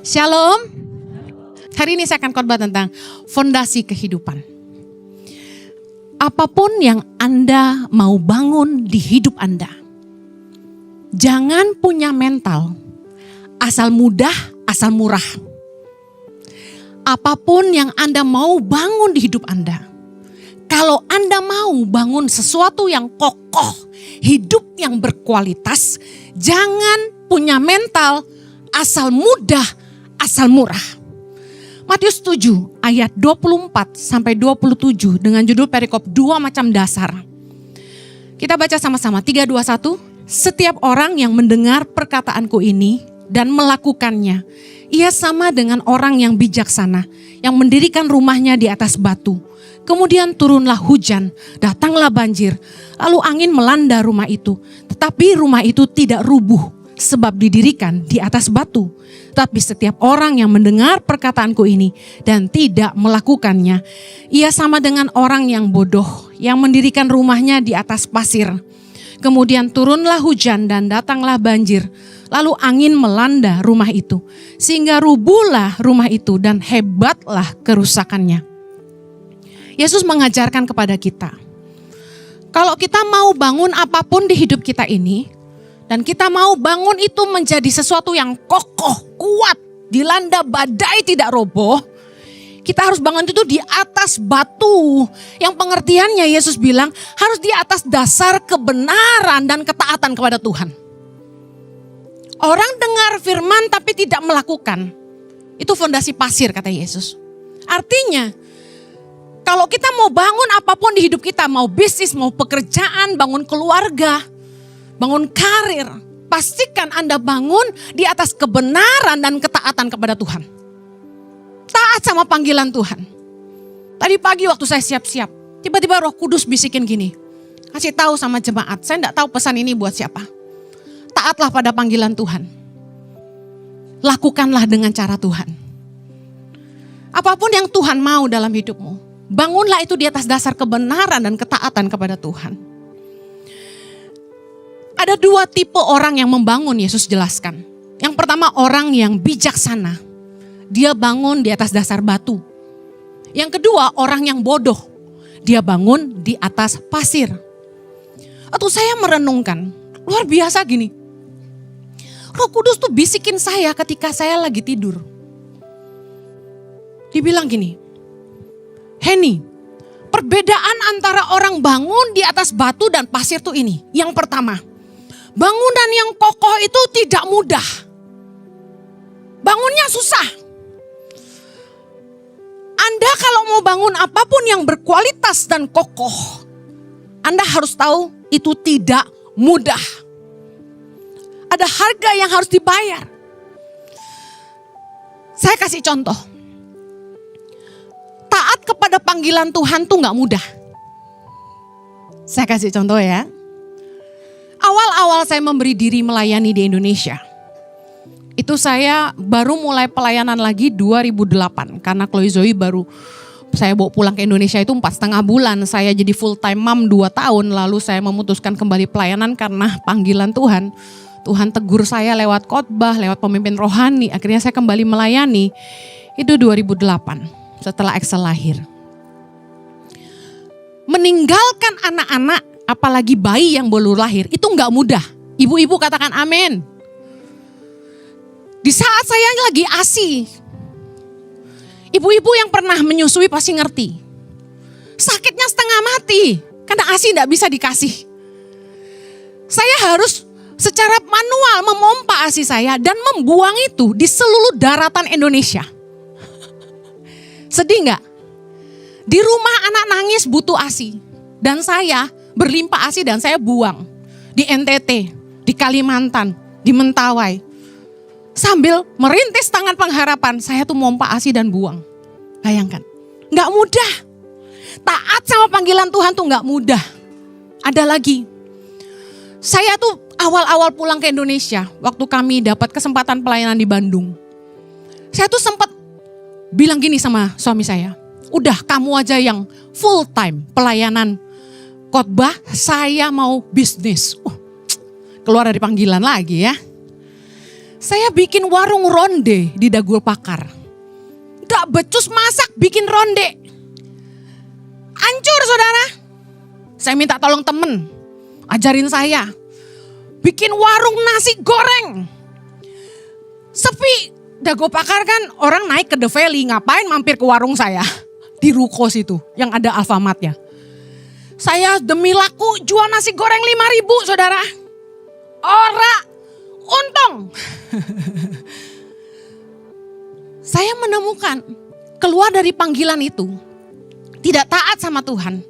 Shalom. Hari ini saya akan khotbah tentang fondasi kehidupan. Apapun yang Anda mau bangun di hidup Anda, jangan punya mental asal mudah, asal murah. Apapun yang Anda mau bangun di hidup Anda, kalau Anda mau bangun sesuatu yang kokoh, hidup yang berkualitas, jangan punya mental asal mudah, asal murah. Matius 7 ayat 24 sampai 27 dengan judul perikop 2 macam dasar. Kita baca sama-sama 3, 2, 1. Setiap orang yang mendengar perkataanku ini dan melakukannya, ia sama dengan orang yang bijaksana yang mendirikan rumahnya di atas batu. Kemudian turunlah hujan, datanglah banjir, lalu angin melanda rumah itu. Tetapi rumah itu tidak rubuh sebab didirikan di atas batu. Tapi setiap orang yang mendengar perkataanku ini dan tidak melakukannya, ia sama dengan orang yang bodoh yang mendirikan rumahnya di atas pasir. Kemudian turunlah hujan dan datanglah banjir, lalu angin melanda rumah itu, sehingga rubuhlah rumah itu dan hebatlah kerusakannya. Yesus mengajarkan kepada kita, kalau kita mau bangun apapun di hidup kita ini, dan kita mau bangun itu menjadi sesuatu yang kokoh, kuat, dilanda badai tidak roboh. Kita harus bangun itu di atas batu. Yang pengertiannya Yesus bilang harus di atas dasar kebenaran dan ketaatan kepada Tuhan. Orang dengar firman tapi tidak melakukan. Itu fondasi pasir kata Yesus. Artinya kalau kita mau bangun apapun di hidup kita, mau bisnis, mau pekerjaan, bangun keluarga, bangun karir, pastikan Anda bangun di atas kebenaran dan ketaatan kepada Tuhan. Taat sama panggilan Tuhan. Tadi pagi waktu saya siap-siap, tiba-tiba Roh Kudus bisikin gini, kasih tahu sama jemaat, saya enggak tahu pesan ini buat siapa. Taatlah pada panggilan Tuhan. Lakukanlah dengan cara Tuhan. Apapun yang Tuhan mau dalam hidupmu, bangunlah itu di atas dasar kebenaran dan ketaatan kepada Tuhan. Ada 2 tipe orang yang membangun, Yesus jelaskan. Yang pertama orang yang bijaksana. Dia bangun di atas dasar batu. Yang kedua orang yang bodoh. Dia bangun di atas pasir. Atau saya merenungkan, luar biasa gini. Roh Kudus tuh bisikin saya ketika saya lagi tidur. Dibilang gini, Henny, perbedaan antara orang bangun di atas batu dan pasir tuh ini. Yang pertama, bangunan yang kokoh itu tidak mudah. Bangunnya susah. Anda kalau mau bangun apapun yang berkualitas dan kokoh, Anda harus tahu itu tidak mudah. Ada harga yang harus dibayar. Saya kasih contoh. Taat kepada panggilan Tuhan tuh gak mudah. Saya kasih contoh ya. Awal-awal saya memberi diri melayani di Indonesia, itu saya baru mulai pelayanan lagi 2008. Karena Chloe Zoe baru saya bawa pulang ke Indonesia itu 4,5 bulan. Saya jadi full time mom 2 tahun. Lalu saya memutuskan kembali pelayanan karena panggilan Tuhan. Tuhan tegur saya lewat khotbah, lewat pemimpin rohani. Akhirnya saya kembali melayani. Itu 2008 setelah Excel lahir. Meninggalkan anak-anak, apalagi bayi yang baru lahir, itu enggak mudah. Ibu-ibu katakan amin. Di saat saya lagi ASI, ibu-ibu yang pernah menyusui pasti ngerti. Sakitnya setengah mati, karena ASI enggak bisa dikasih. Saya harus secara manual memompa ASI saya dan membuang itu di seluruh daratan Indonesia. Sedih enggak? Di rumah anak nangis butuh ASI. Dan saya berlimpah ASI dan saya buang di NTT, di Kalimantan, di Mentawai. Sambil merintis tangan pengharapan, saya tuh mompa ASI dan buang. Bayangkan, gak mudah. Taat sama panggilan Tuhan tuh gak mudah. Ada lagi, saya tuh awal-awal pulang ke Indonesia, waktu kami dapat kesempatan pelayanan di Bandung. Saya tuh sempat bilang gini sama suami saya, udah kamu aja yang full time pelayanan khotbah, saya mau bisnis. Keluar dari panggilan lagi ya. Saya bikin warung ronde di Dagul Pakar. Gak becus masak, bikin ronde. Hancur saudara. Saya minta tolong temen, ajarin saya. Bikin warung nasi goreng. Sepi. Dagul Pakar kan orang naik ke The Valley, ngapain mampir ke warung saya. Di ruko situ, yang ada Alfamartnya. Saya demi laku jual nasi goreng 5.000 saudara. Ora, untung. Saya menemukan keluar dari panggilan itu, tidak taat sama Tuhan.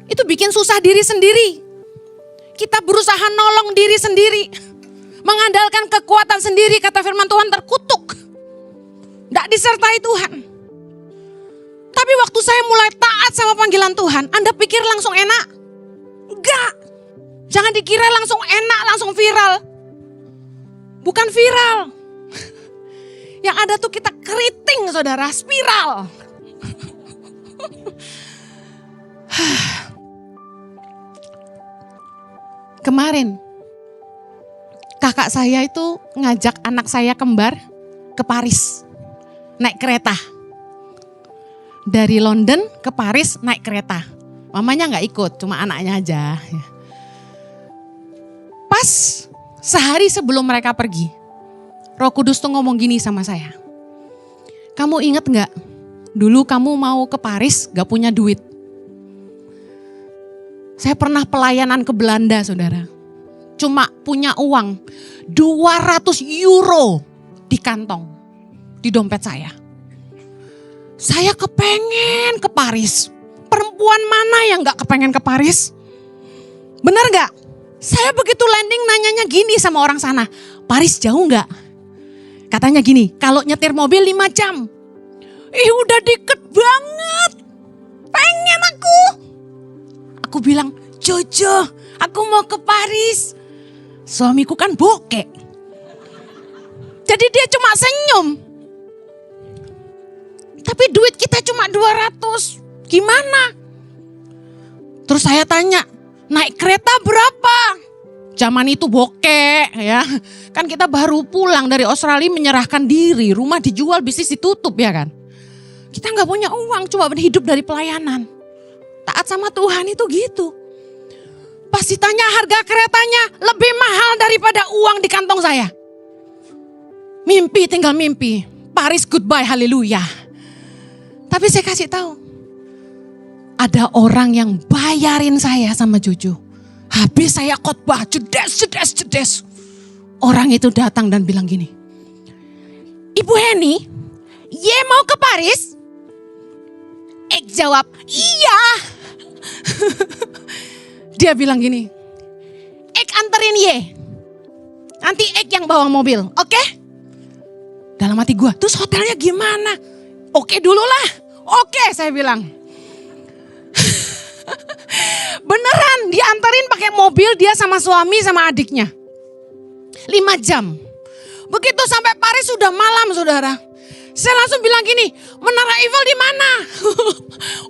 Itu bikin susah diri sendiri. Kita berusaha nolong diri sendiri. Mengandalkan kekuatan sendiri, kata firman Tuhan, terkutuk. Tidak disertai Tuhan. Tapi waktu saya mulai taat sama panggilan Tuhan, Anda pikir langsung enak? Enggak. Jangan dikira langsung enak, langsung viral. Bukan viral. Yang ada tuh kita keriting saudara, spiral. Kemarin kakak saya itu ngajak anak saya kembar ke Paris. Naik kereta. Dari London ke Paris naik kereta. Mamanya gak ikut, cuma anaknya aja. Pas sehari sebelum mereka pergi, Roh Kudus tuh ngomong gini sama saya. Kamu inget gak? Dulu kamu mau ke Paris gak punya duit. Saya pernah pelayanan ke Belanda saudara. Cuma punya uang 200 euro di kantong. Di dompet saya. Saya kepengen ke Paris. Perempuan mana yang gak kepengen ke Paris? Bener gak? Saya begitu landing nanyanya gini sama orang sana. Paris jauh gak? Katanya gini, kalau nyetir mobil 5 jam. Udah deket banget. Pengen aku. Aku bilang, Jojo, aku mau ke Paris. Suamiku kan bokek. Jadi dia cuma senyum. Tapi duit kita cuma 200. Gimana? Terus saya tanya, naik kereta berapa? Zaman itu bokek ya. Kan kita baru pulang dari Australia menyerahkan diri. Rumah dijual, bisnis ditutup ya kan. Kita gak punya uang, cuma hidup dari pelayanan. Taat sama Tuhan itu gitu. Pas ditanya harga keretanya lebih mahal daripada uang di kantong saya. Mimpi tinggal mimpi. Paris goodbye, haleluya. Tapi saya kasih tahu. Ada orang yang bayarin saya sama Jojo. Habis saya khotbah, jedes. Orang itu datang dan bilang gini. Ibu Heni, ye mau ke Paris? Ek jawab, iya. Dia bilang gini, Ek anterin ye. Nanti Ek yang bawa mobil, oke? Dalam hati gue, terus hotelnya gimana? Oke dulu lah, oke saya bilang. Beneran diantarin pakai mobil dia sama suami sama adiknya. 5 jam. Begitu sampai Paris sudah malam saudara. Saya langsung bilang gini, Menara Eiffel di mana?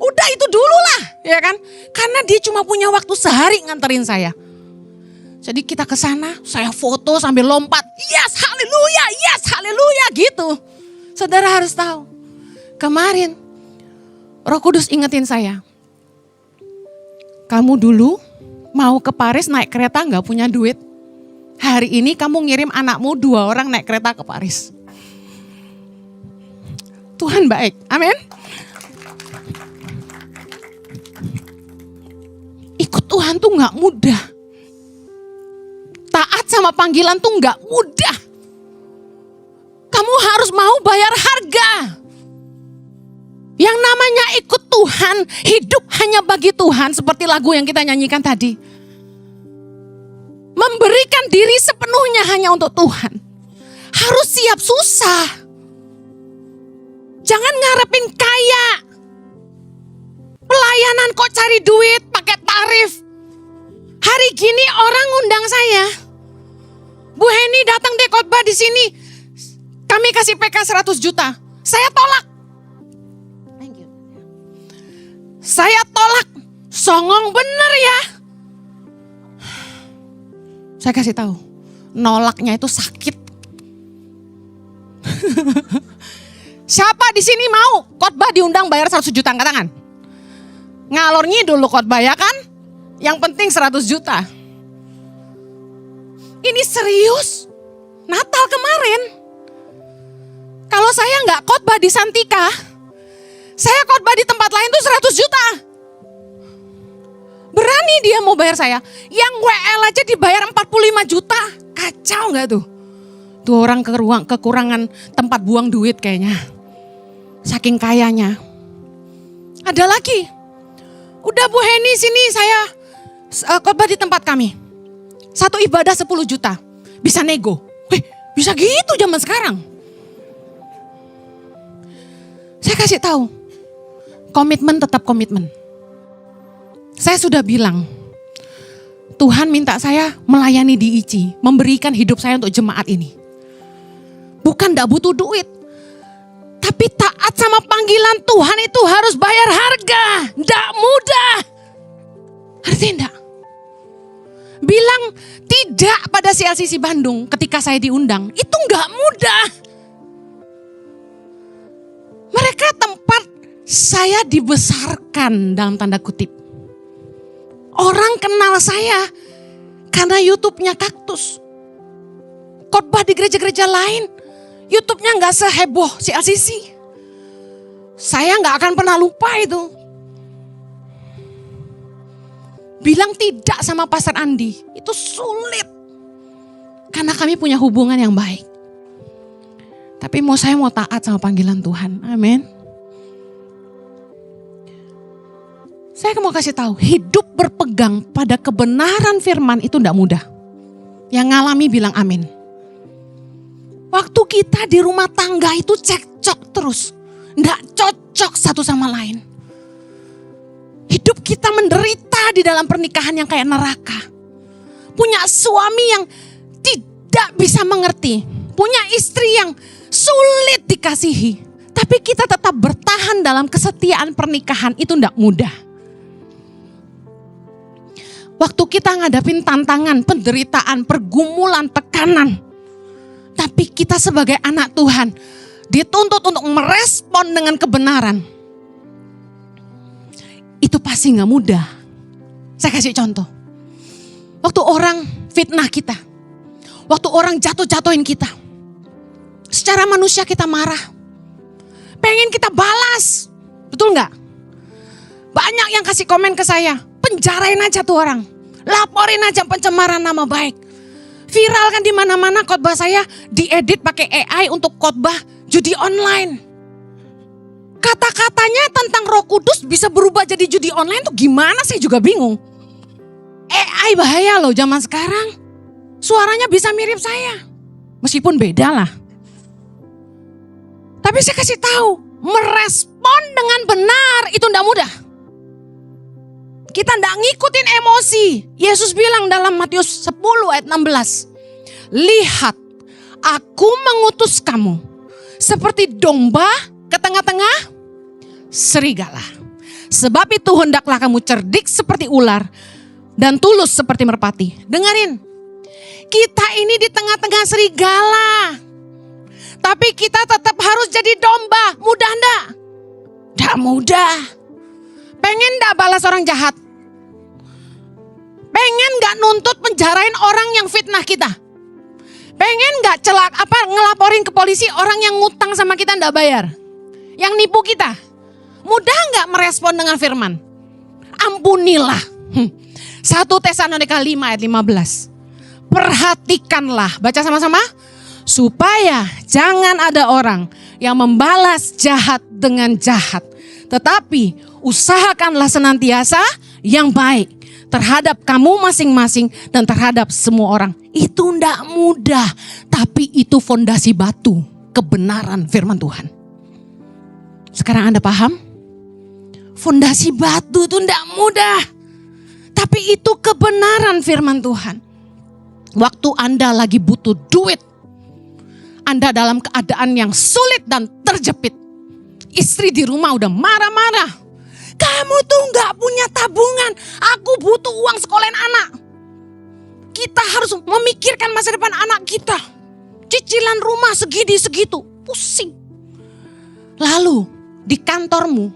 Udah itu dulu lah, ya kan? Karena dia cuma punya waktu sehari nganterin saya. Jadi kita ke sana, saya foto sambil lompat. Yes, haleluya gitu. Saudara harus tahu. Kemarin Roh Kudus ingetin saya. Kamu dulu mau ke Paris naik kereta gak punya duit. Hari ini kamu ngirim anakmu 2 orang naik kereta ke Paris. Tuhan baik, amin. Ikut Tuhan tuh gak mudah. Taat sama panggilan tuh gak mudah. Kamu harus mau bayar harga. Yang namanya ikut Tuhan, hidup hanya bagi Tuhan seperti lagu yang kita nyanyikan tadi. Memberikan diri sepenuhnya hanya untuk Tuhan. Harus siap susah. Jangan ngarepin kaya. Pelayanan kok cari duit pakai tarif. Hari gini orang undang saya. Bu Heni datang deh khotbah di sini. Kami kasih PK 100 juta. Saya tolak. Saya tolak. Songong bener ya. Saya kasih tahu. Nolaknya itu sakit. Siapa di sini mau khotbah diundang bayar 100 juta, angkat tangan. Ngalor ngidul lu khotbah ya kan? Yang penting 100 juta. Ini serius. Natal kemarin. Kalau saya nggak khotbah di Santika, saya khotbah di tempat lain tuh 100 juta. Berani dia mau bayar saya. Yang WL aja dibayar 45 juta. Kacau nggak tuh? Tuh orang kekurangan tempat buang duit kayaknya. Saking kayanya. Ada lagi. Udah Bu Heni sini saya khotbah di tempat kami. Satu ibadah 10 juta. Bisa nego. Bisa gitu zaman sekarang. Saya kasih tahu. Komitmen tetap komitmen. Saya sudah bilang. Tuhan minta saya melayani di ICI. Memberikan hidup saya untuk jemaat ini. Bukan gak butuh duit. Tapi taat sama panggilan Tuhan itu harus bayar harga. Gak mudah. Artinya enggak. Bilang tidak pada CLCC Bandung ketika saya diundang. Itu gak mudah. Mereka tempat saya dibesarkan dalam tanda kutip. Orang kenal saya karena YouTube-nya Kaktus. Khotbah di gereja-gereja lain, YouTube-nya gak seheboh CLCC. Saya gak akan pernah lupa itu. Bilang tidak sama Pastor Andi, itu sulit. Karena kami punya hubungan yang baik. Tapi saya mau taat sama panggilan Tuhan, amin. Saya mau kasih tahu, hidup berpegang pada kebenaran firman itu tidak mudah. Yang ngalami bilang amin. Waktu kita di rumah tangga itu cekcok terus. Tidak cocok satu sama lain. Hidup kita menderita di dalam pernikahan yang kayak neraka. Punya suami yang tidak bisa mengerti. Punya istri yang sulit dikasihi. Tapi kita tetap bertahan dalam kesetiaan pernikahan itu tidak mudah. Waktu kita ngadapin tantangan, penderitaan, pergumulan, tekanan. Tapi kita sebagai anak Tuhan dituntut untuk merespon dengan kebenaran. Itu pasti gak mudah. Saya kasih contoh. Waktu orang fitnah kita. Waktu orang jatuh-jatuhin kita. Secara manusia kita marah. Pengen kita balas. Betul gak? Banyak yang kasih komen ke saya. Penjarain aja tuh orang. Laporin aja pencemaran nama baik. Viral kan di mana-mana khotbah saya diedit pakai AI untuk khotbah judi online. Kata-katanya tentang Roh Kudus bisa berubah jadi judi online tuh gimana saya juga bingung. AI bahaya loh zaman sekarang. Suaranya bisa mirip saya. Meskipun beda lah. Tapi saya kasih tahu, merespon dengan benar itu enggak mudah. Kita enggak ngikutin emosi. Yesus bilang dalam Matius 10 ayat 16. Lihat, aku mengutus kamu seperti domba ke tengah-tengah serigala. Sebab itu hendaklah kamu cerdik seperti ular dan tulus seperti merpati. Dengerin, kita ini di tengah-tengah serigala. Tapi kita tetap harus jadi domba. Mudah enggak? Enggak mudah. Pengen enggak balas orang jahat? Pengen enggak nuntut penjarain orang yang fitnah kita? Pengen enggak ngelaporin ke polisi orang yang ngutang sama kita enggak bayar? Yang nipu kita? Mudah enggak merespon dengan firman? Ampunilah. 1 Tesalonika 5 ayat 15. Perhatikanlah, baca sama-sama. Supaya jangan ada orang yang membalas jahat dengan jahat. Tetapi usahakanlah senantiasa yang baik terhadap kamu masing-masing dan terhadap semua orang. Itu tidak mudah, tapi itu fondasi batu kebenaran firman Tuhan. Sekarang Anda paham? Fondasi batu itu tidak mudah, tapi itu kebenaran firman Tuhan. Waktu Anda lagi butuh duit, Anda dalam keadaan yang sulit dan terjepit. Istri di rumah udah marah-marah. Kamu tuh gak punya tabungan. Aku butuh uang sekolahin anak. Kita harus memikirkan masa depan anak kita. Cicilan rumah segini segitu. pusing. Lalu di kantormu,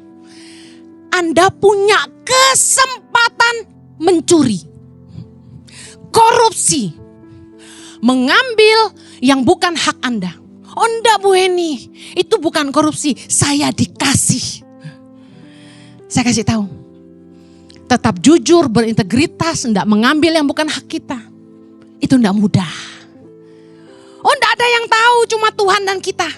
Anda punya kesempatan mencuri, korupsi, mengambil yang bukan hak Anda. Oh enggak Bu Heni, itu bukan korupsi, saya dikasih. Saya kasih tahu, tetap jujur, berintegritas, enggak mengambil yang bukan hak kita. Itu enggak mudah. Oh enggak ada yang tahu, cuma Tuhan dan kita.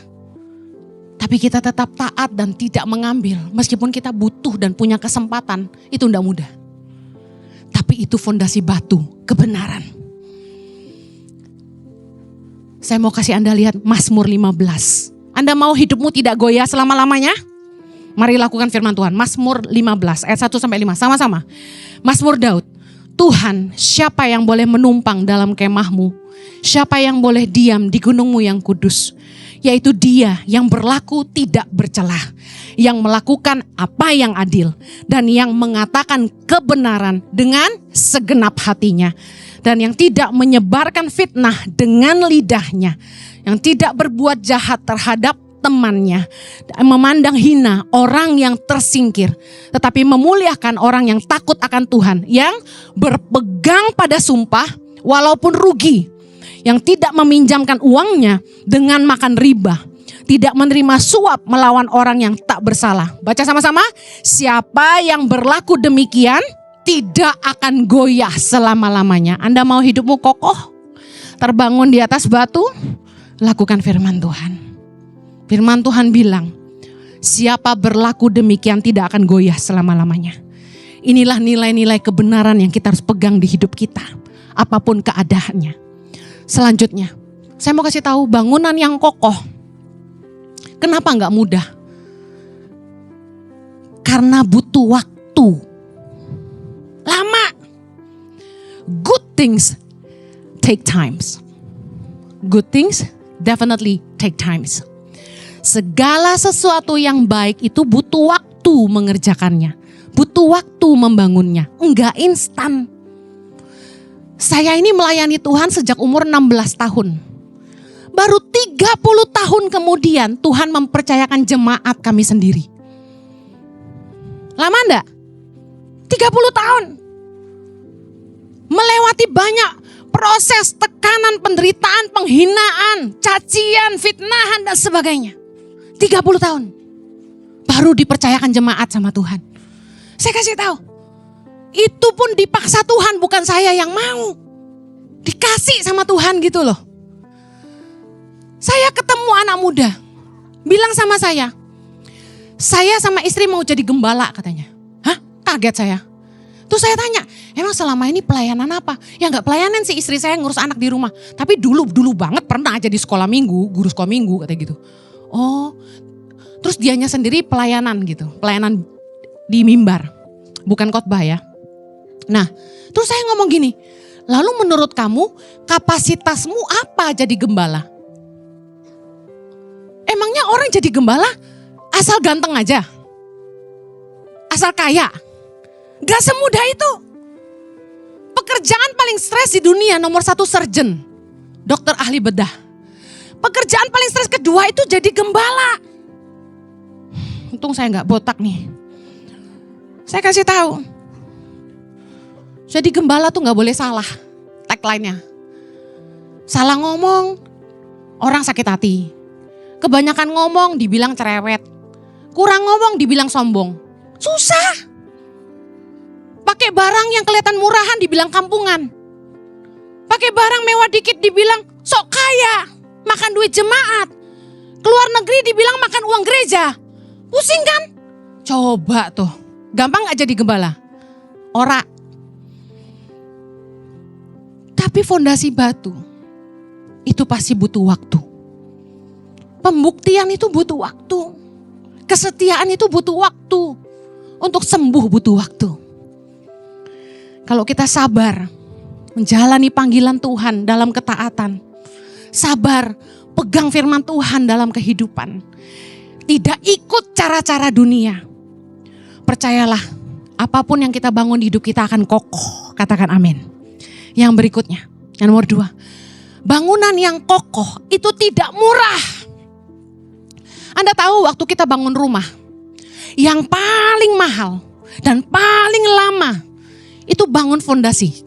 Tapi kita tetap taat dan tidak mengambil, meskipun kita butuh dan punya kesempatan, itu enggak mudah. Tapi itu fondasi batu, kebenaran. Saya mau kasih Anda lihat Mazmur 15. Anda mau hidupmu tidak goyah selama-lamanya? Mari lakukan firman Tuhan. Mazmur 15 ayat 1 sampai 5 sama-sama. Mazmur Daud. Tuhan, siapa yang boleh menumpang dalam kemahmu? Siapa yang boleh diam di gunungmu yang kudus? Yaitu Dia yang berlaku tidak bercelah, yang melakukan apa yang adil, dan yang mengatakan kebenaran dengan segenap hatinya, dan yang tidak menyebarkan fitnah dengan lidahnya, yang tidak berbuat jahat terhadap temannya, memandang hina orang yang tersingkir, tetapi memuliakan orang yang takut akan Tuhan, yang berpegang pada sumpah walaupun rugi, yang tidak meminjamkan uangnya dengan makan riba, tidak menerima suap melawan orang yang tak bersalah. Baca sama-sama. Siapa yang berlaku demikian tidak akan goyah selama-lamanya. Anda mau hidupmu kokoh, terbangun di atas batu? Lakukan firman Tuhan. Firman Tuhan bilang, siapa berlaku demikian tidak akan goyah selama-lamanya. Inilah nilai-nilai kebenaran yang kita harus pegang di hidup kita, apapun keadaannya. Selanjutnya, saya mau kasih tahu bangunan yang kokoh. Kenapa enggak mudah? Karena butuh waktu. Lama. Good things take times. Good things definitely take times. Segala sesuatu yang baik itu butuh waktu mengerjakannya. Butuh waktu membangunnya. Enggak instan. Saya ini melayani Tuhan sejak umur 16 tahun. Baru 30 tahun kemudian Tuhan mempercayakan jemaat kami sendiri. Lama enggak? 30 tahun. Melewati banyak proses, tekanan, penderitaan, penghinaan, cacian, fitnahan dan sebagainya. 30 tahun. Baru dipercayakan jemaat sama Tuhan. Saya kasih tahu. Itu pun dipaksa Tuhan, bukan saya yang mau. Dikasih sama Tuhan gitu loh. Saya ketemu anak muda. Bilang sama saya sama istri mau jadi gembala katanya. Hah? Kaget saya. Terus saya tanya, emang selama ini pelayanan apa? Ya gak pelayanan sih, istri saya ngurus anak di rumah. Tapi dulu banget pernah aja di sekolah minggu, guru sekolah minggu katanya gitu. Oh, terus dianya sendiri pelayanan gitu. Pelayanan di mimbar, bukan khotbah ya. Nah, terus saya ngomong gini, lalu menurut kamu kapasitasmu apa jadi gembala? Emangnya orang jadi gembala asal ganteng aja? Asal kaya? Gak semudah itu. Pekerjaan paling stres di dunia nomor 1 surgeon, dokter ahli bedah. Pekerjaan paling stres kedua itu jadi gembala. Untung saya gak botak nih. Saya kasih tahu. Jadi gembala tuh gak boleh salah tagline-nya. Salah ngomong, orang sakit hati. Kebanyakan ngomong dibilang cerewet. Kurang ngomong dibilang sombong. Susah. Pakai barang yang kelihatan murahan dibilang kampungan. Pakai barang mewah dikit dibilang sok kaya. Makan duit jemaat. Keluar negeri dibilang makan uang gereja. Pusing kan? Coba tuh. Gampang gak jadi gembala? Ora. Tapi fondasi batu itu pasti butuh waktu. Pembuktian itu butuh waktu. Kesetiaan itu butuh waktu. Untuk sembuh butuh waktu. Kalau kita sabar menjalani panggilan Tuhan dalam ketaatan, sabar pegang firman Tuhan dalam kehidupan, tidak ikut cara-cara dunia, percayalah apapun yang kita bangun di hidup kita akan kokoh. Katakan amin. Yang berikutnya, yang nomor 2, bangunan yang kokoh itu tidak murah. Anda tahu waktu kita bangun rumah, yang paling mahal dan paling lama itu bangun fondasi.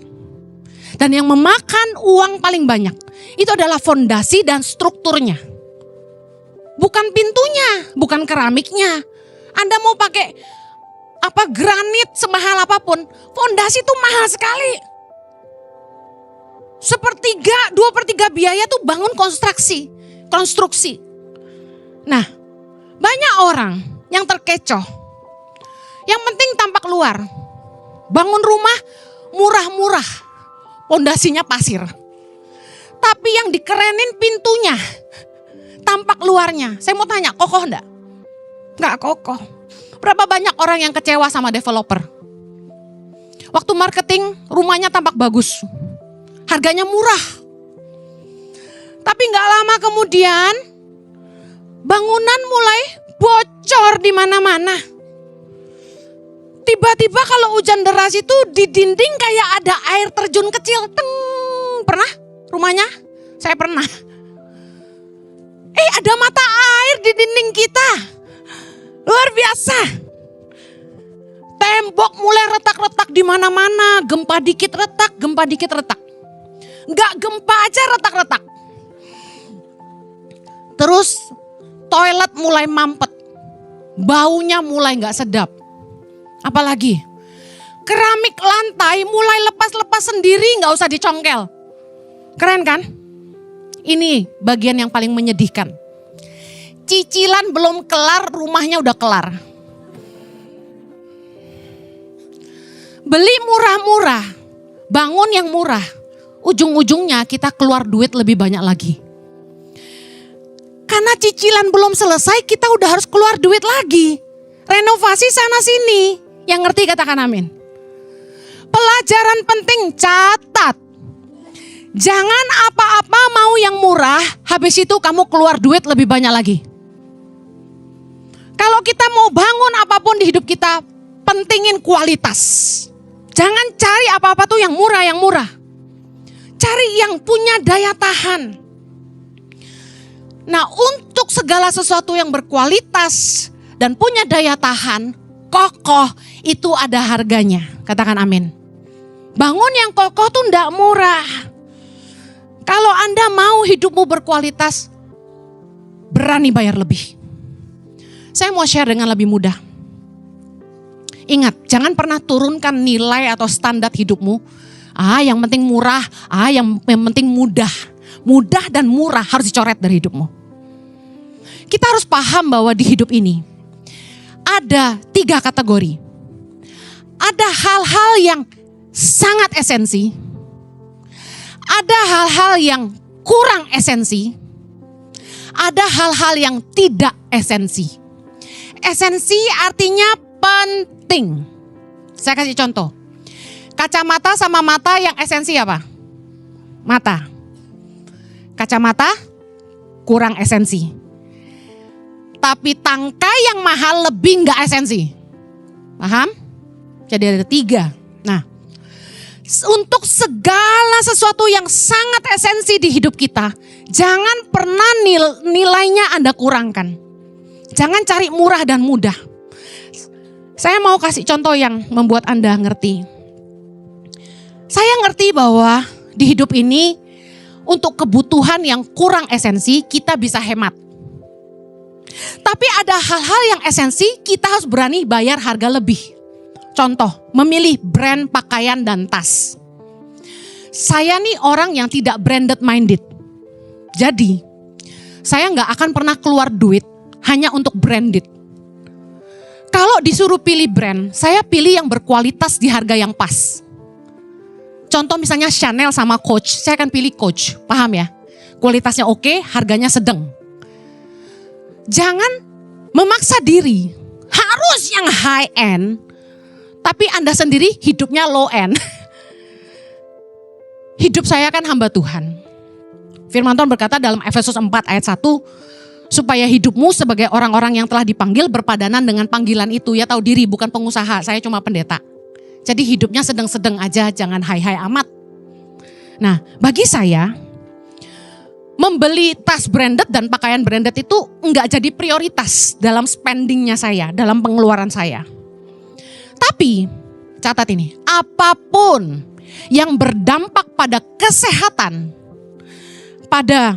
Dan yang memakan uang paling banyak itu adalah fondasi dan strukturnya. Bukan pintunya, bukan keramiknya. Anda mau pakai granit semahal apapun, fondasi itu mahal sekali. 2/3 biaya tuh bangun konstruksi. Nah, banyak orang yang terkecoh. Yang penting tampak luar. Bangun rumah murah-murah, fondasinya pasir. Tapi yang dikerenin pintunya, tampak luarnya. Saya mau tanya, kokoh enggak? Enggak kokoh. Berapa banyak orang yang kecewa sama developer? Waktu marketing, rumahnya tampak bagus. Harganya murah. Tapi enggak lama kemudian, bangunan mulai bocor di mana-mana. Tiba-tiba kalau hujan deras itu di dinding kayak ada air terjun kecil. Teng, pernah rumahnya? Saya pernah. Ada mata air di dinding kita. Luar biasa. Tembok mulai retak-retak di mana-mana. Gempa dikit retak. Enggak gempa aja retak-retak. Terus toilet mulai mampet. Baunya mulai enggak sedap. Apalagi keramik lantai mulai lepas-lepas sendiri, enggak usah dicongkel. Keren kan? Ini bagian yang paling menyedihkan. Cicilan belum kelar, rumahnya udah kelar. Beli murah-murah, bangun yang murah. Ujung-ujungnya kita keluar duit lebih banyak lagi. Karena cicilan belum selesai, kita udah harus keluar duit lagi. Renovasi sana sini. Yang ngerti katakan amin. Pelajaran penting, catat. Jangan apa-apa mau yang murah, habis itu kamu keluar duit lebih banyak lagi. Kalau kita mau bangun apapun di hidup kita, pentingin kualitas. Jangan cari apa-apa tuh yang murah. Cari yang punya daya tahan. Nah, untuk segala sesuatu yang berkualitas dan punya daya tahan, kokoh, itu ada harganya. Katakan amin. Bangun yang kokoh tuh enggak murah. Kalau Anda mau hidupmu berkualitas, berani bayar lebih. Saya mau share dengan lebih mudah. Ingat, jangan pernah turunkan nilai atau standar hidupmu. Yang penting murah, yang penting mudah. Mudah dan murah harus dicoret dari hidupmu. Kita harus paham bahwa di hidup ini ada 3 kategori. Ada hal-hal yang sangat esensi. Ada hal-hal yang kurang esensi. Ada hal-hal yang tidak esensi. Esensi artinya penting. Saya kasih contoh. Kacamata sama mata yang esensi apa? Mata. Kacamata kurang esensi. Tapi tangkai yang mahal lebih enggak esensi. Paham? Jadi ada 3. Nah, untuk segala sesuatu yang sangat esensi di hidup kita, jangan pernah nilainya Anda kurangkan. Jangan cari murah dan mudah. Saya mau kasih contoh yang membuat Anda ngerti. Saya ngerti bahwa di hidup ini untuk kebutuhan yang kurang esensi kita bisa hemat. Tapi ada hal-hal yang esensi kita harus berani bayar harga lebih. Contoh, memilih brand pakaian dan tas. Saya nih orang yang tidak branded minded. Jadi, saya gak akan pernah keluar duit hanya untuk branded. Kalau disuruh pilih brand, saya pilih yang berkualitas di harga yang pas. Contoh misalnya Chanel sama Coach, saya akan pilih Coach, paham ya? Kualitasnya oke, harganya sedang. Jangan memaksa diri, harus yang high end, tapi Anda sendiri hidupnya low end. Hidup saya kan hamba Tuhan. Firman Tuhan berkata dalam Efesus 4 ayat 1, supaya hidupmu sebagai orang-orang yang telah dipanggil berpadanan dengan panggilan itu. Ya tahu diri, bukan pengusaha, saya cuma pendeta. Jadi hidupnya sedang-sedang aja, jangan high-high amat. Nah, bagi saya, membeli tas branded dan pakaian branded itu enggak jadi prioritas dalam spendingnya saya, dalam pengeluaran saya. Tapi catat ini, apapun yang berdampak pada kesehatan, pada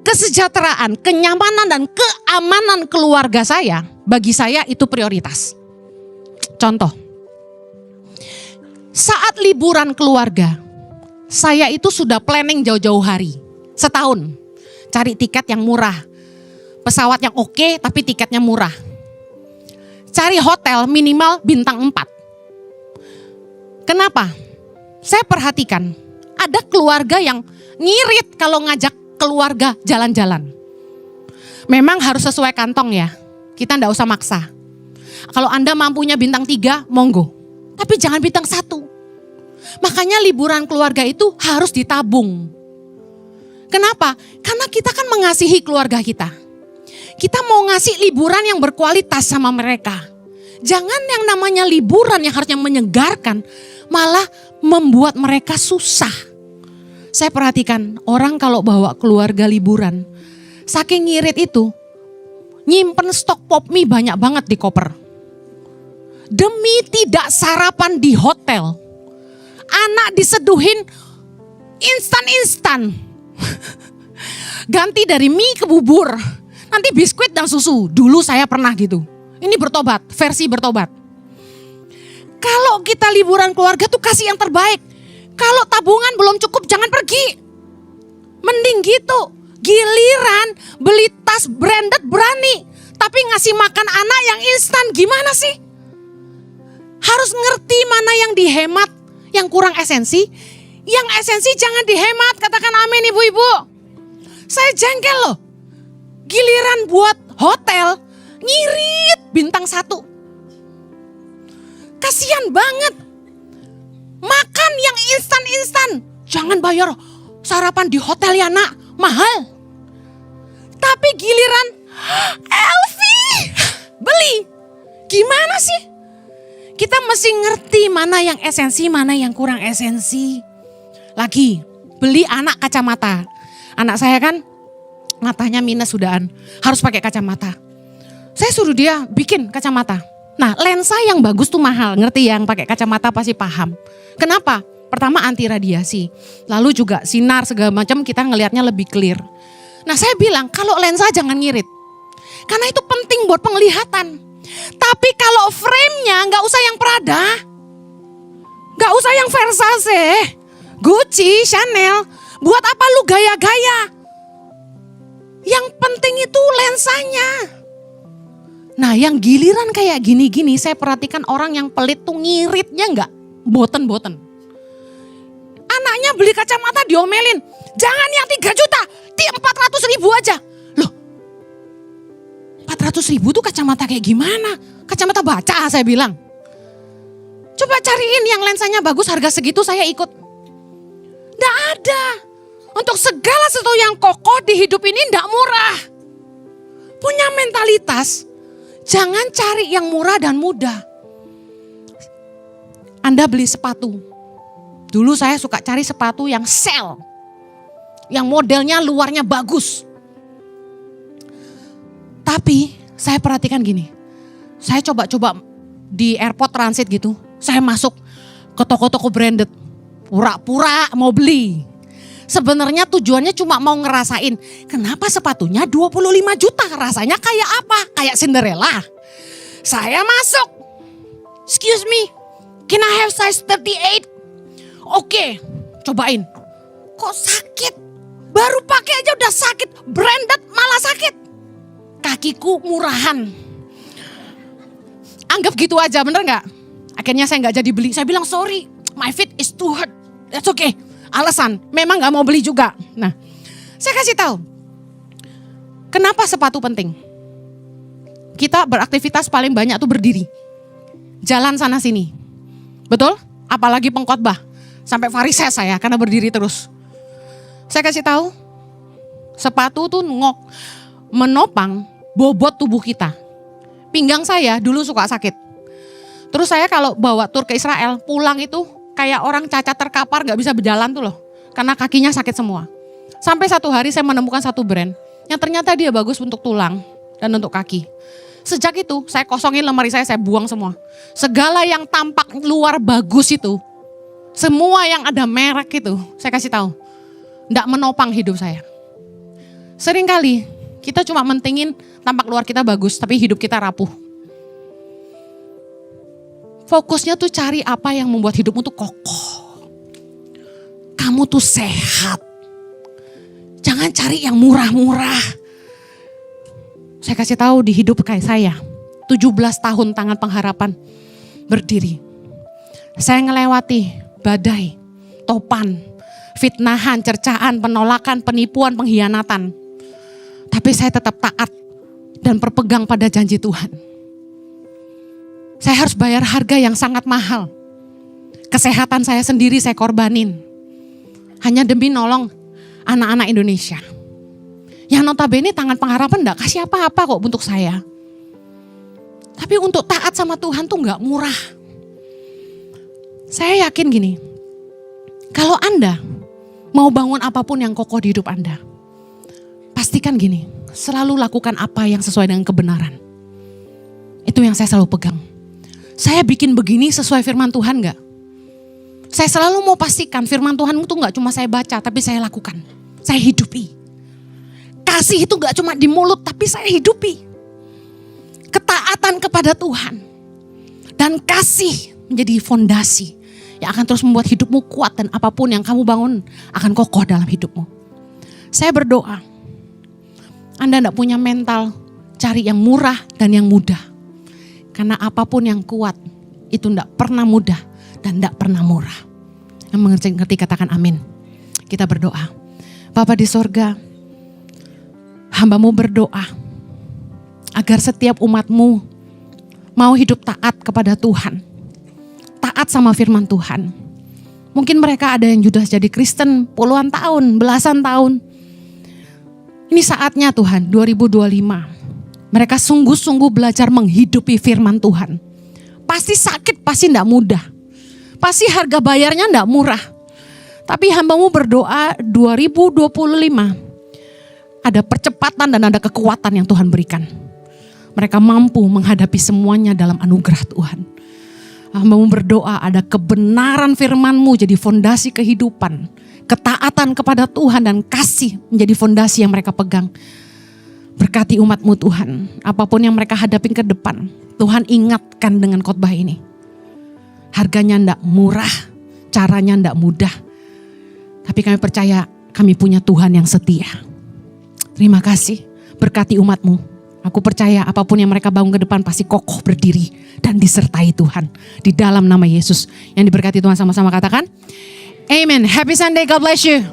kesejahteraan, kenyamanan dan keamanan keluarga saya, bagi saya itu prioritas. Contoh, saat liburan keluarga, saya itu sudah planning jauh-jauh hari, setahun, cari tiket yang murah, pesawat yang oke tapi tiketnya murah, cari hotel minimal bintang 4. Kenapa? Saya perhatikan, ada keluarga yang ngirit kalau ngajak keluarga jalan-jalan. Memang harus sesuai kantong ya, kita nggak usah maksa. Kalau Anda mampunya bintang 3, monggo. Tapi jangan bintang 1. Makanya liburan keluarga itu harus ditabung. Kenapa? Karena kita kan mengasihi keluarga kita. Kita mau ngasih liburan yang berkualitas sama mereka. Jangan yang namanya liburan yang harusnya menyegarkan, malah membuat mereka susah. Saya perhatikan orang kalau bawa keluarga liburan, saking ngirit itu, nyimpen stok pop mie banyak banget di koper. Demi tidak sarapan di hotel, anak diseduhin instan-instan. Ganti dari mie ke bubur, nanti biskuit dan susu. Dulu saya pernah gitu. Ini bertobat, versi bertobat. Kalau kita liburan keluarga tuh kasih yang terbaik. Kalau tabungan belum cukup jangan pergi. Mending gitu. Giliran beli tas branded berani, tapi ngasih makan anak yang instan gimana sih? Harus ngerti mana yang dihemat, yang kurang esensi. Yang esensi jangan dihemat, katakan amin ibu-ibu. Saya jengkel loh. Giliran buat hotel, ngirit bintang 1. Kasian banget. Makan yang instan-instan. Jangan bayar sarapan di hotel ya nak, mahal. Tapi giliran LV, beli. Gimana sih? Kita mesti ngerti mana yang esensi, mana yang kurang esensi. Lagi, beli anak kacamata. Anak saya kan matanya minus sudahan, harus pakai kacamata. Saya suruh dia bikin kacamata. Nah, lensa yang bagus tuh mahal, ngerti yang pakai kacamata pasti paham. Kenapa? Pertama anti radiasi, lalu juga sinar segala macam kita ngelihatnya lebih clear. Nah, saya bilang kalau lensa jangan ngirit, karena itu penting buat penglihatan. Tapi kalau frame-nya nggak usah yang Prada, nggak usah yang Versace, Gucci, Chanel. Buat apa lu gaya-gaya? Yang penting itu lensanya. Nah, yang giliran kayak gini-gini, saya perhatikan orang yang pelit tuh ngiritnya nggak boten-boten. Anaknya beli kacamata diomelin, jangan yang 3 juta, 400.000 aja. Loh, 400.000 tuh kacamata kayak gimana? Kacamata baca saya bilang. Coba cariin yang lensanya bagus harga segitu saya ikut. Nggak ada. Untuk segala sesuatu yang kokoh di hidup ini nggak murah. Punya mentalitas, jangan cari yang murah dan mudah. Anda beli sepatu. Dulu saya suka cari sepatu yang sale. Yang modelnya luarnya bagus. Tapi saya perhatikan gini. Saya coba-coba di airport transit gitu. Saya masuk ke toko-toko branded. Pura-pura mau beli. Sebenarnya tujuannya cuma mau ngerasain. Kenapa sepatunya 25 juta? Rasanya kayak apa? Kayak Cinderella. Saya masuk. Excuse me. Can I have size 38? Oke, cobain. Kok sakit? Baru pakai aja udah sakit. Branded malah sakit. Kakiku murahan. Anggap gitu aja, bener gak? Akhirnya saya gak jadi beli. Saya bilang sorry, my feet is too hurt. That's okay. Alasan, memang gak mau beli juga. Nah, saya kasih tahu. Kenapa sepatu penting? Kita beraktivitas paling banyak tuh berdiri. Jalan sana sini. Betul? Apalagi pengkhotbah. Sampai varises saya karena berdiri terus. Saya kasih tahu. Sepatu tuh menopang bobot tubuh kita. Pinggang saya dulu suka sakit. Terus saya kalau bawa tur ke Israel, pulang itu kayak orang cacat terkapar gak bisa berjalan tuh loh. Karena kakinya sakit semua. Sampai satu hari saya menemukan satu brand yang ternyata dia bagus untuk tulang dan untuk kaki. Sejak itu saya kosongin lemari saya buang semua. Segala yang tampak luar bagus itu, semua yang ada merek itu, saya kasih tahu, enggak menopang hidup saya. Seringkali kita cuma mentingin tampak luar kita bagus, tapi hidup kita rapuh. Fokusnya tuh cari apa yang membuat hidupmu tuh kokoh. Kamu tuh sehat. Jangan cari yang murah-murah. Saya kasih tahu di hidup kayak saya, 17 tahun Tangan Pengharapan berdiri. Saya ngelewati badai, topan, fitnahan, cercaan, penolakan, penipuan, pengkhianatan. Tapi saya tetap taat dan berpegang pada janji Tuhan. Saya harus bayar harga yang sangat mahal. Kesehatan saya sendiri saya korbanin. Hanya demi nolong anak-anak Indonesia. Yang notabene Tangan Pengharapan enggak kasih apa-apa kok untuk saya. Tapi untuk taat sama Tuhan tuh enggak murah. Saya yakin gini, kalau Anda mau bangun apapun yang kokoh di hidup Anda, pastikan gini, selalu lakukan apa yang sesuai dengan kebenaran. Itu yang saya selalu pegang. Saya bikin begini sesuai firman Tuhan enggak? Saya selalu mau pastikan firman Tuhan itu enggak cuma saya baca, tapi saya lakukan. Saya hidupi. Kasih itu gak cuma di mulut, tapi saya hidupi. Ketaatan kepada Tuhan. Dan kasih menjadi fondasi yang akan terus membuat hidupmu kuat dan apapun yang kamu bangun akan kokoh dalam hidupmu. Saya berdoa, Anda gak punya mental cari yang murah dan yang mudah. Karena apapun yang kuat itu gak pernah mudah dan gak pernah murah. Yang mengerti katakan amin. Kita berdoa. Bapa di sorga, hamba-Mu berdoa agar setiap umat-Mu mau hidup taat kepada Tuhan. Taat sama firman Tuhan. Mungkin mereka ada yang sudah jadi Kristen puluhan tahun, belasan tahun. Ini saatnya Tuhan, 2025. Mereka sungguh-sungguh belajar menghidupi firman Tuhan. Pasti sakit, pasti tidak mudah. Pasti harga bayarnya tidak murah. Tapi hamba-Mu berdoa 2025. Ada percepatan dan ada kekuatan yang Tuhan berikan. Mereka mampu menghadapi semuanya dalam anugerah Tuhan. Hamba-Mu berdoa ada kebenaran firman-Mu jadi fondasi kehidupan. Ketaatan kepada Tuhan dan kasih menjadi fondasi yang mereka pegang. Berkati umat-Mu Tuhan. Apapun yang mereka hadapin ke depan. Tuhan ingatkan dengan khotbah ini. Harganya tidak murah. Caranya tidak mudah. Tapi kami percaya kami punya Tuhan yang setia. Terima kasih, berkati umat-Mu. Aku percaya apapun yang mereka bangun ke depan pasti kokoh berdiri dan disertai Tuhan. Di dalam nama Yesus yang diberkati Tuhan sama-sama katakan. Amen. Happy Sunday, God bless you.